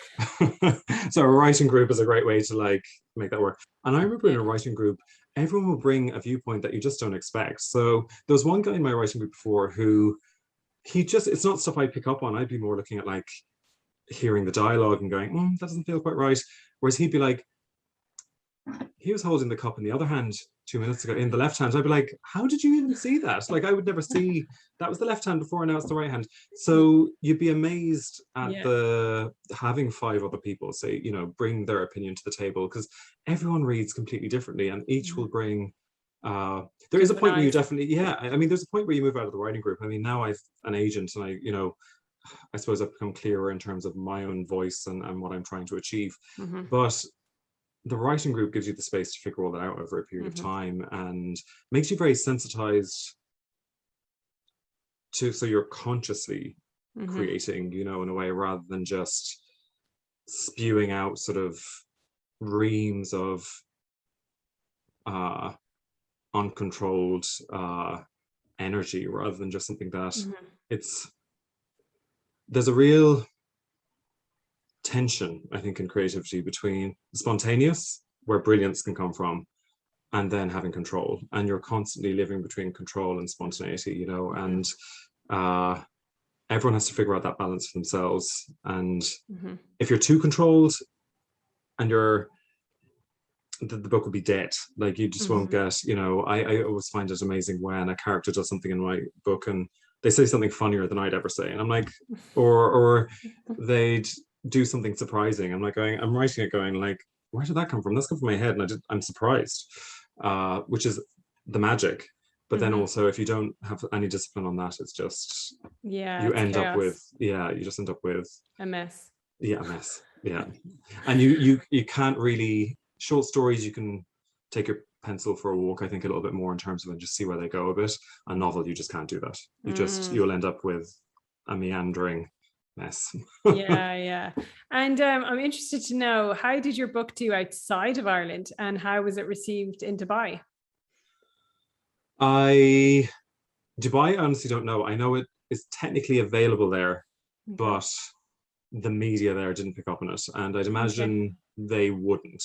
So a writing group is a great way to like make that work. And I remember in a writing group, everyone will bring a viewpoint that you just don't expect. So there was one guy in my writing group before who it's not stuff I pick up on. I'd be more looking at like hearing the dialogue and going, that doesn't feel quite right. Whereas he'd be like, he was holding the cup in the other hand 2 minutes ago, in the left hand. I'd be like, how did you even see that? Like, I would never see that was the left hand before and now it's the right hand. So you'd be amazed at having 5 other people say, you know, bring their opinion to the table, because everyone reads completely differently and each will bring there is a point where you definitely I mean, there's a point where you move out of the writing group. I mean, now I've an agent and I, you know, I suppose I've become clearer in terms of my own voice and what I'm trying to achieve. But the writing group gives you the space to figure all that out over a period of Mm-hmm. time, and makes you very sensitized to, so you're consciously Mm-hmm. creating, you know, in a way, rather than just spewing out sort of reams of uncontrolled energy, rather than just something that Mm-hmm. there's a real tension, I think, in creativity between spontaneous, where brilliance can come from, and then having control. And you're constantly living between control and spontaneity, you know, Mm-hmm. and everyone has to figure out that balance for themselves. And Mm-hmm. if you're too controlled, and the book will be dead. Like, you just won't Mm-hmm. get, you know, I always find it amazing when a character does something in my book and they say something funnier than I'd ever say. And I'm like, or they'd do something surprising. I'm writing it going like, where did that come from? That's come from my head. And I'm surprised, which is the magic. But then Mm-hmm. also, if you don't have any discipline on that, it's just, Yeah, you it's end up with, chaos. you just end up with, A mess. a mess. Yeah. And you can't really, short stories, you can take your pencil for a walk, I think, a little bit more in terms of, and just see where they go a bit. A novel, you just can't do that. You'll end up with a meandering mess. Yeah, yeah. And I'm interested to know, how did your book do outside of Ireland, and how was it received in Dubai? Dubai, I honestly don't know. I know it is technically available there, Okay. but the media there didn't pick up on it, and I'd Okay. imagine they wouldn't,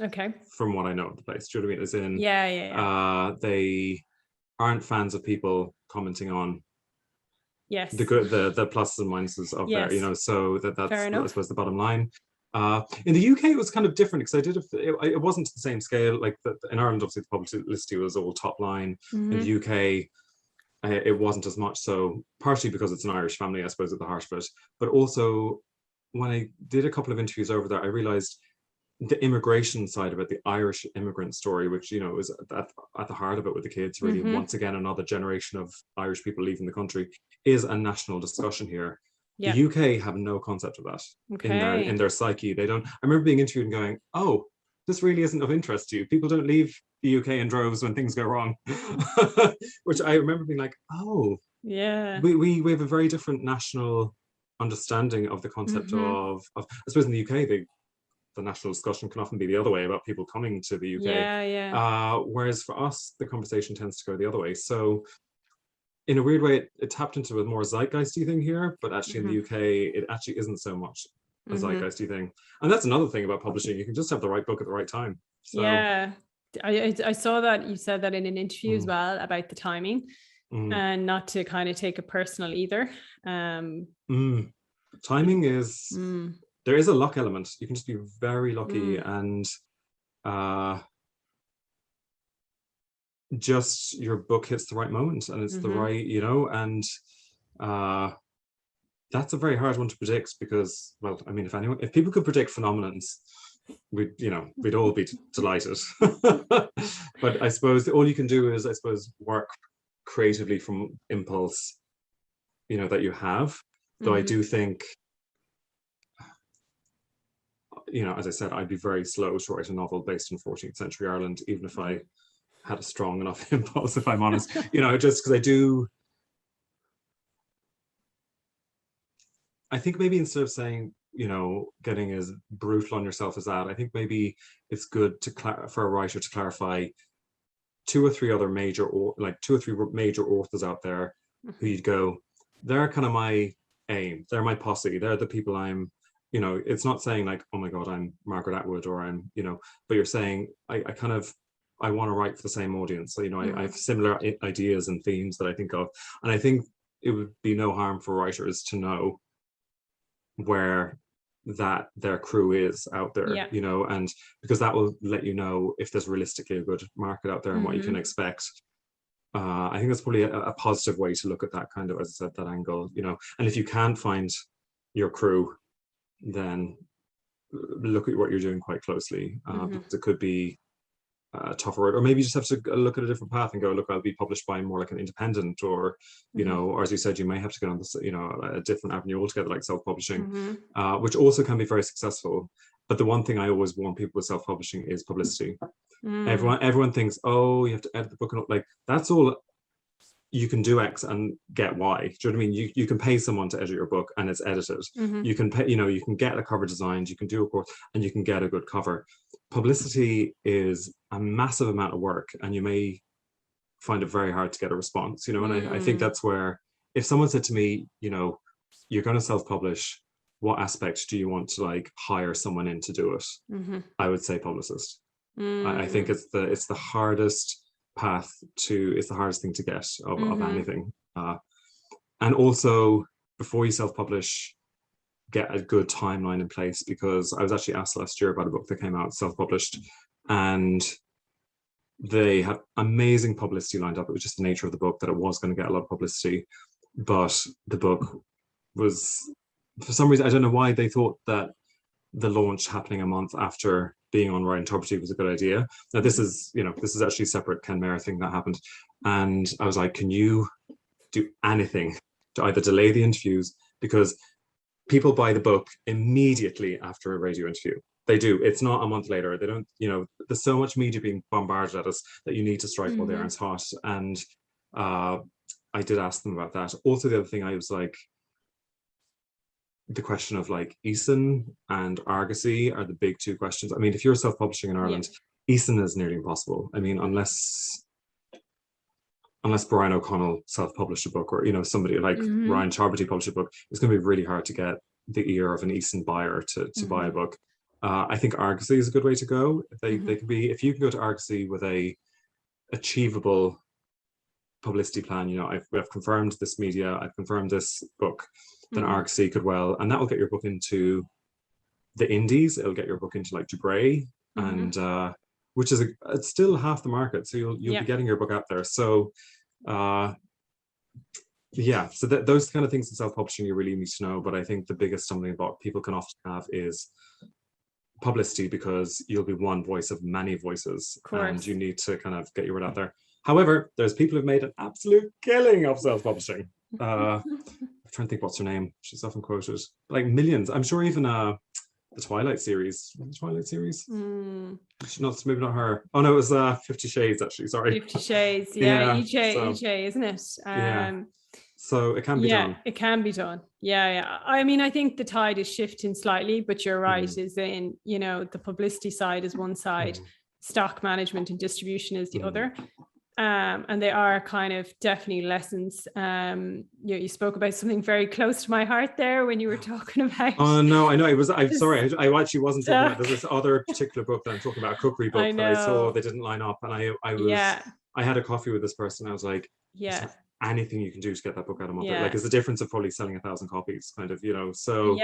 Okay. from what I know of the place. Do you know what I mean? As in, Yeah, yeah, yeah. they aren't fans of people commenting on the Yes. good, the pluses and minuses of there, you Yes. know. So Fair that's, I enough. suppose, the bottom line. In the UK, it was kind of different, because it wasn't to the same scale. Like, in Ireland, obviously, the publicity was all top line. In the Mm-hmm. UK, it wasn't as much so, partially because it's an Irish family, I suppose, at the heart of it. But also, when I did a couple of interviews over there, I realized the immigration side of it, the Irish immigrant story, which, you know, is at the heart of it with the kids, really, Mm-hmm. once again, another generation of Irish people leaving the country, is a national discussion here. The Yeah. UK have no concept of that in Okay. their psyche. They don't. I remember being interviewed and going, "Oh, this really isn't of interest to you. People don't leave the UK in droves when things go wrong," which I remember being like, "Oh, Yeah. we have a very different national understanding of the concept Mm-hmm. of, I suppose, in the UK, the national discussion can often be the other way about people coming to the UK. Yeah, yeah. Whereas for us, the conversation tends to go the other way. So in a weird way, it tapped into a more zeitgeisty thing here, but actually in the Mm-hmm. UK, it actually isn't so much a Mm-hmm. zeitgeisty thing. And that's another thing about publishing. You can just have the right book at the right time. So, Yeah. I saw that you said that in an interview as mm, well, about the timing, mm, and not to kind of take it personal either. mm. Be- Timing is, mm, there is a luck element. You can just be very lucky, mm, and uh, just your book hits the right moment, and it's the mm-hmm. right, you know, and uh, that's a very hard one to predict, because, well, I mean, if people could predict phenomenons, we'd all be delighted. But I suppose all you can do is, I suppose, work creatively from impulse, you know, that you have. Though I Mm-hmm. do think, you know, as I said, I'd be very slow to write a novel based in 14th century Ireland, even if I had a strong enough impulse, if I'm honest. You know, just because I think maybe instead of saying, you know, getting as brutal on yourself as that, I think maybe it's good for a writer to clarify two or three other major, or like two or three major authors out there who Mm-hmm. you'd go, they're kind of my aim, they're my posse, they're the people I'm, you know, it's not saying like, oh my God, I'm Margaret Atwood, or I'm, you know, but you're saying, I want to write for the same audience. So, you know, I Mm-hmm. have similar ideas and themes that I think of. And I think it would be no harm for writers to know where that their crew is out there, Yeah. you know, and because that will let you know if there's realistically a good market out there and what you can Mm-hmm. expect. I think that's probably a positive way to look at that kind of, as I said, that angle, you know. And if you can't find your crew, then look at what you're doing quite closely, Mm-hmm. because it could be tougher road, or maybe you just have to look at a different path and go, look, I'll be published by more like an independent, or, you Mm-hmm. know, or as you said, you may have to go on this, you know, a different avenue altogether, like self-publishing, Mm-hmm. which also can be very successful. But the one thing I always warn people with self-publishing is publicity. Mm. Everyone thinks, oh, you have to edit the book, and like that's all. You can do X and get Y. Do you know what I mean? You can pay someone to edit your book and it's edited. Mm-hmm. You can pay, you can get a cover designed, you can do a course, and you can get a good cover. Publicity is a massive amount of work, and you may find it very hard to get a response, and I think that's where, if someone said to me, you're going to self-publish, what aspect do you want to like hire someone in to do it? Mm-hmm. I would say publicist. I think it's the hardest path it's the hardest thing to get of anything. And also, before you self-publish, get a good timeline in place, because I was actually asked last year about a book that came out self-published, and they had amazing publicity lined up. It was just the nature of the book that it was going to get a lot of publicity, but the book was, for some reason, I don't know why, they thought that the launch happening a month after being on Writing Property was a good idea. Now this is actually a separate Ken Mayer thing that happened. And I was like, can you do anything to either delay the interviews? Because people buy the book immediately after a radio interview. They do. It's not a month later. They don't, there's so much media being bombarded at us that you need to strike while the iron's hot. And I did ask them about that. Also, the other thing, I was like, the question of like Eason and Argosy are the big two questions. I mean, if you're self-publishing in Ireland, Eason is nearly impossible. I mean, unless Brian O'Connell self-published a book, or somebody like Ryan Charberty published a book, it's going to be really hard to get the ear of an Eason buyer to buy a book. I think Argosy is a good way to go. They can be, if you can go to Argosy with a achievable publicity plan, I've confirmed this media, I've confirmed this book, then Argosy could well, and that will get your book into the indies. It'll get your book into like Dubray, and which is it's still half the market, so you'll be getting your book out there. So so those kind of things in self-publishing you really need to know. But I think the biggest stumbling block people can often have is publicity, because you'll be one voice of many voices, and you need to kind of get your word out there. However, there's people who've made an absolute killing of self-publishing. I'm trying to think what's her name. She's often quoted, like millions. I'm sure even the Twilight series. Not maybe not her. Oh no, it was 50 Shades actually. Sorry. 50 Shades. Yeah, EJ, isn't it? So it can be done. It can be done. Yeah. I mean, I think the tide is shifting slightly, but you're right. Is in the publicity side is one side, stock management and distribution is the other. And they are kind of definitely lessons. You spoke about something very close to my heart there when you were talking about. Oh no, I know. I'm sorry. I actually wasn't talking about. There's this other particular book that I'm talking about, a cookery book that I saw. They didn't line up, and I had a coffee with this person. I was like, is there anything you can do to get that book out of month? Like, it's the difference of probably selling 1,000 copies, kind of, So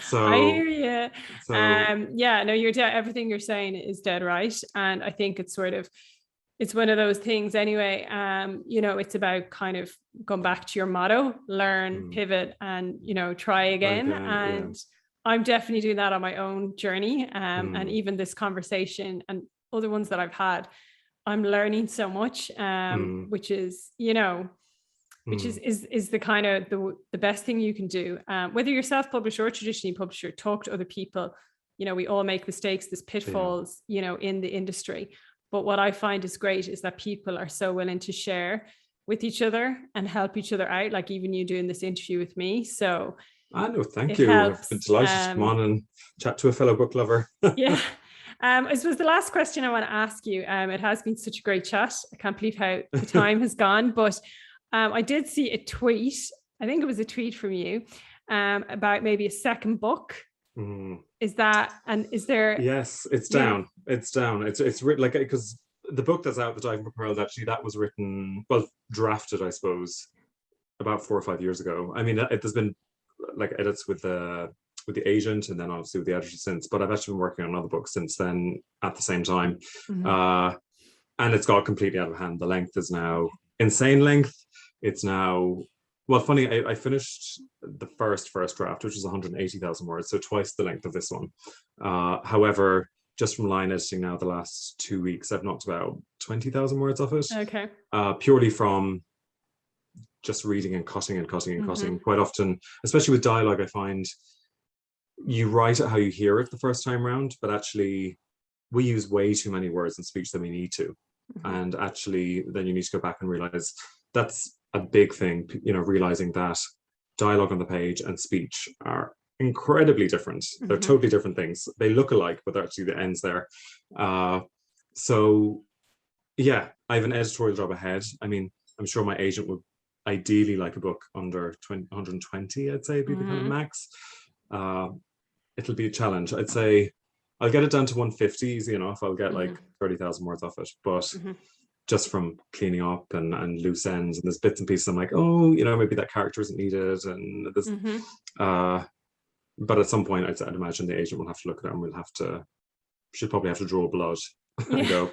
so I hear you. No, everything you're saying is dead right, and I think it's one of those things anyway. It's about kind of going back to your motto: learn, pivot, and try again. And I'm definitely doing that on my own journey. And even this conversation and other ones that I've had, I'm learning so much, which is which is the kind of the best thing you can do, whether you're self-published or traditionally published. Talk to other people. We all make mistakes, there's pitfalls in the industry, but what I find is great is that people are so willing to share with each other and help each other out, like even you doing this interview with me. So I know, thank you. I've been delighted to come on and chat to a fellow book lover. I suppose the last question I want to ask you, it has been such a great chat. I can't believe how the time has gone, but I did see a tweet. I think it was a tweet from you about maybe a second book. Is there? Yes, it's down. It's down. It's written like, because the book that's out, The Diving for Pearls, actually that was written, drafted, I suppose, about 4 or 5 years ago. I mean, there's been like edits with the agent, and then obviously with the editor since. But I've actually been working on another book since then at the same time, and it's got completely out of hand. The length is now insane length. It's now, funny, I finished the first draft, which was 180,000 words, so twice the length of this one. However, just from line editing now, the last 2 weeks, I've knocked about 20,000 words off it. Okay. Purely from just reading and cutting and cutting and cutting. Quite often, especially with dialogue, I find you write it how you hear it the first time round, but actually we use way too many words in speech than we need to. And actually then you need to go back and realize that's a big thing, realizing that dialogue on the page and speech are incredibly different. They're totally different things. They look alike, but they're actually the ends there. So yeah, I have an editorial job ahead. I mean, I'm sure my agent would ideally like a book under 120, I'd say, would be the kind of max. It'll be a challenge. I'd say I'll get it down to 150, easy enough. I'll get like 30,000 words off it, but just from cleaning up and loose ends, and there's bits and pieces I'm like, oh, maybe that character isn't needed, and this but at some point I'd imagine the agent will have to look at it, and she'll probably have to draw blood and go.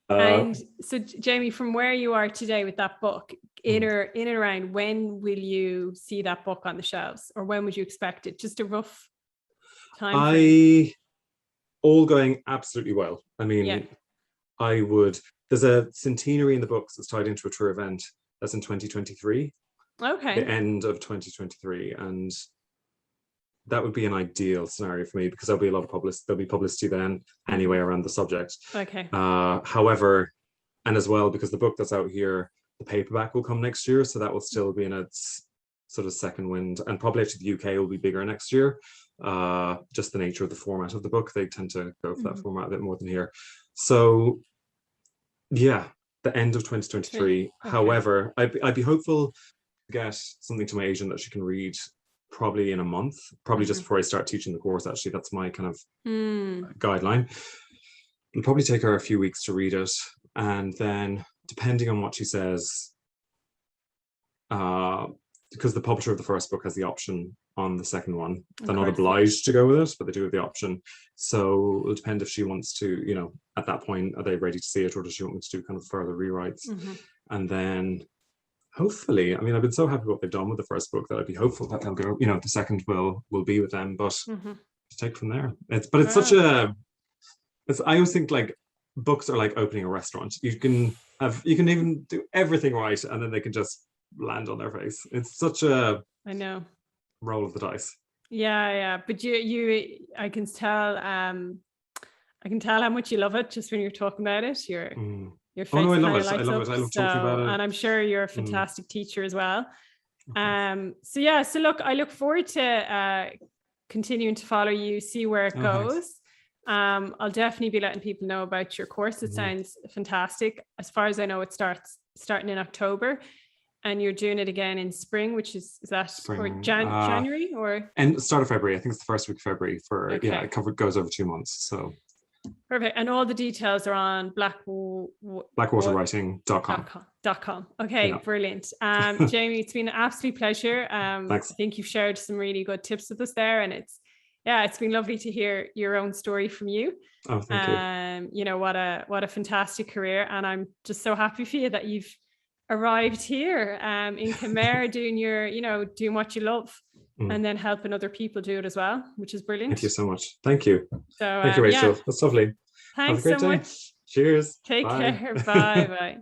And so Jamie, from where you are today with that book, in and around, when will you see that book on the shelves, or when would you expect it? Just a rough time frame. All going absolutely well. I mean, there's a centenary in the books that's tied into a tour event that's in 2023. Okay. The end of 2023, and that would be an ideal scenario for me, because there'll be a lot of publicity then anyway around the subject. Okay. However, and as well, because the book that's out here, the paperback will come next year, so that will still be in its sort of second wind, and probably actually the UK will be bigger next year. Just the nature of the format of the book, they tend to go for that format a bit more than here. So yeah, the end of 2023. Okay. However, I'd be hopeful to get something to my agent that she can read probably in a month, probably just before I start teaching the course. Actually, that's my kind of guideline. It'll probably take her a few weeks to read it, and then depending on what she says, because the publisher of the first book has the option on the second one. They're not obliged to go with it, but they do have the option. So it'll depend if she wants to, at that point, are they ready to see it, or does she want me to do kind of further rewrites? And then hopefully, I mean, I've been so happy with what they've done with the first book that I'd be hopeful that they'll go, the second will be with them, but to take from there. It's such a, I always think like books are like opening a restaurant. You can even do everything right, and then they can just land on their face. It's such a roll of the dice. Yeah, but I can tell how much you love it just when you're talking about it. Your face I love lights it. I love up. it. I love talking about it. And I'm sure you're a fantastic teacher as well. So look, I look forward to continuing to follow you, see where it goes. Thanks. I'll definitely be letting people know about your course. It sounds fantastic. As far as I know, it starting in October, and you're doing it again in spring, which is that spring, or January, or and start of February. I think it's the first week of February it goes over 2 months. So perfect. And all the details are on blackwaterwriting.com. Okay, brilliant. Jamie, it's been an absolute pleasure. Thanks. I think you've shared some really good tips with us there, and it's been lovely to hear your own story from you. Oh, thank you. What a fantastic career, and I'm just so happy for you that you've arrived here in Kenmare doing what you love, and then helping other people do it as well, which is brilliant. Thank you so much. Thank you. So thank you, Rachel. That's lovely. Thanks so much. Cheers. Take care. Bye.